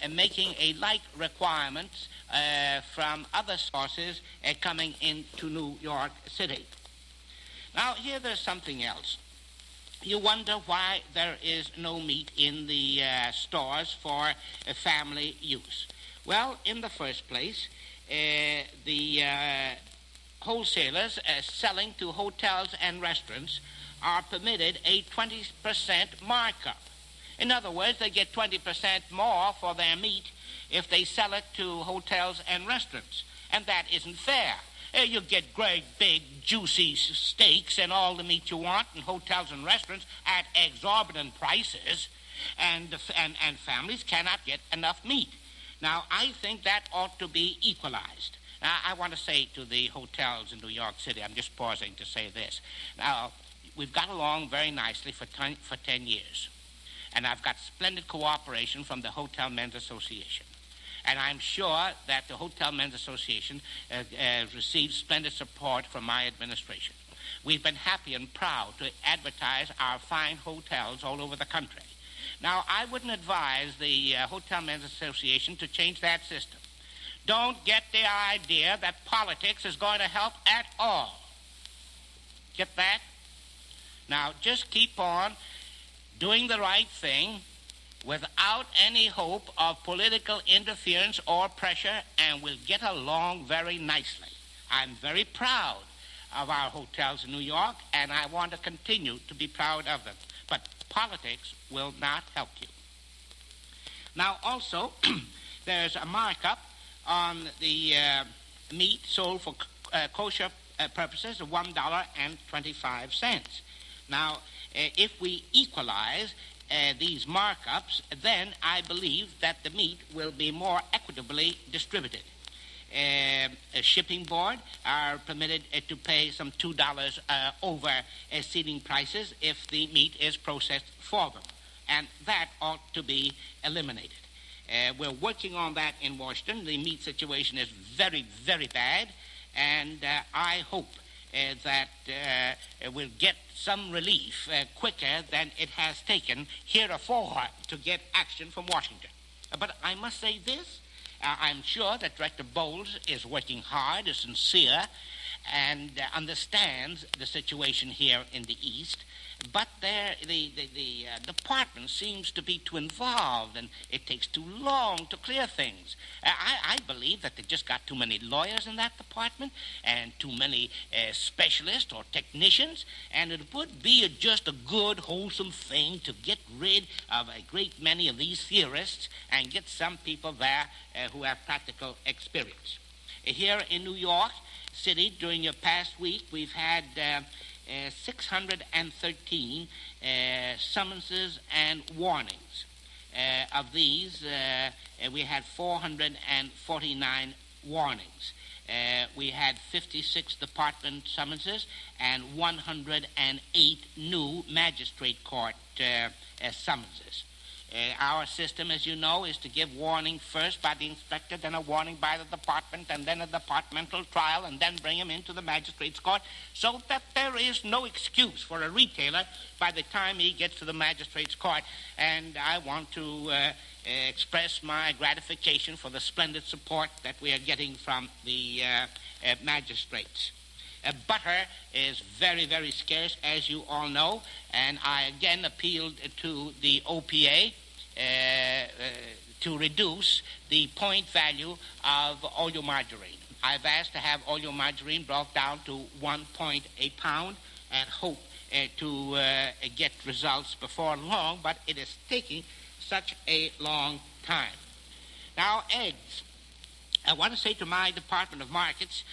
making a like requirement from other sources coming into New York City. Now, here there's something else. You wonder why there is no meat in the stores for family use. Well, in the first place, the wholesalers selling to hotels and restaurants are permitted a 20% markup. In other words, they get 20% more for their meat if they sell it to hotels and restaurants. And that isn't fair. You get great, big, juicy steaks and all the meat you want in hotels and restaurants at exorbitant prices, and families cannot get enough meat. Now, I think that ought to be equalized. Now, I want to say to the hotels in New York City, I'm just pausing to say this. Now, we've got along very nicely for 10 years. And I've got splendid cooperation from the Hotel Men's Association. And I'm sure that the Hotel Men's Association receives splendid support from my administration. We've been happy and proud to advertise our fine hotels all over the country. Now, I wouldn't advise the Hotel Men's Association to change that system. Don't get the idea that politics is going to help at all. Get that? Now, just keep on doing the right thing without any hope of political interference or pressure, and we'll get along very nicely. I'm very proud of our hotels in New York, and I want to continue to be proud of them. But politics will not help you. Now, also, there's a markup on the meat sold for kosher purposes of $1.25. Now, if we equalize these markups, then I believe that the meat will be more equitably distributed. A shipping board are permitted to pay some $2 over seating prices if the meat is processed for them, and that ought to be eliminated. We're working on that in Washington. The meat situation is very, very bad, and I hope that we'll get some relief quicker than it has taken heretofore to get action from Washington. But I must say this. I'm sure that Director Bowles is working hard, is sincere, and understands the situation here in the East. But the department seems to be too involved, and it takes too long to clear things. I believe that they've just got too many lawyers in that department and too many specialists or technicians, and it would be just a good, wholesome thing to get rid of a great many of these theorists and get some people there who have practical experience. Here in New York City, during your past week, we've had 613 summonses and warnings. Of these, we had 449 warnings. We had 56 department summonses and 108 new magistrate court summonses. Our system, as you know, is to give warning first by the inspector, then a warning by the department, and then a departmental trial, and then bring him into the magistrate's court, so that there is no excuse for a retailer by the time he gets to the magistrate's court. And I want to express my gratification for the splendid support that we are getting from the magistrates. Butter is very, very scarce, as you all know, and I again appealed to the OPA to reduce the point value of oleomargarine. I've asked to have oleomargarine brought down to 1 a pound and hope to get results before long, but it is taking such a long time. Now, eggs. I want to say to my Department of Markets,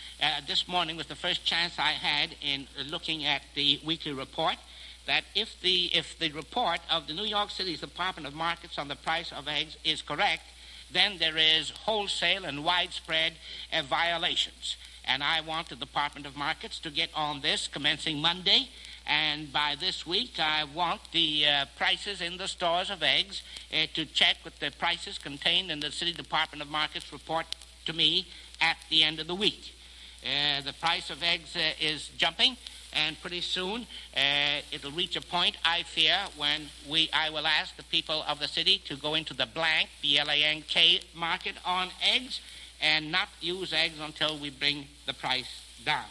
this morning was the first chance I had in looking at the weekly report, that if the report of the New York City's Department of Markets on the price of eggs is correct, then there is wholesale and widespread violations. And I want the Department of Markets to get on this commencing Monday, and by this week I want the prices in the stores of eggs to check with the prices contained in the City Department of Markets report to me at the end of the week. The price of eggs is jumping, And pretty soon it'll reach a point, I fear, when I will ask the people of the city to go into the blank, B-L-A-N-K market on eggs and not use eggs until we bring the price down.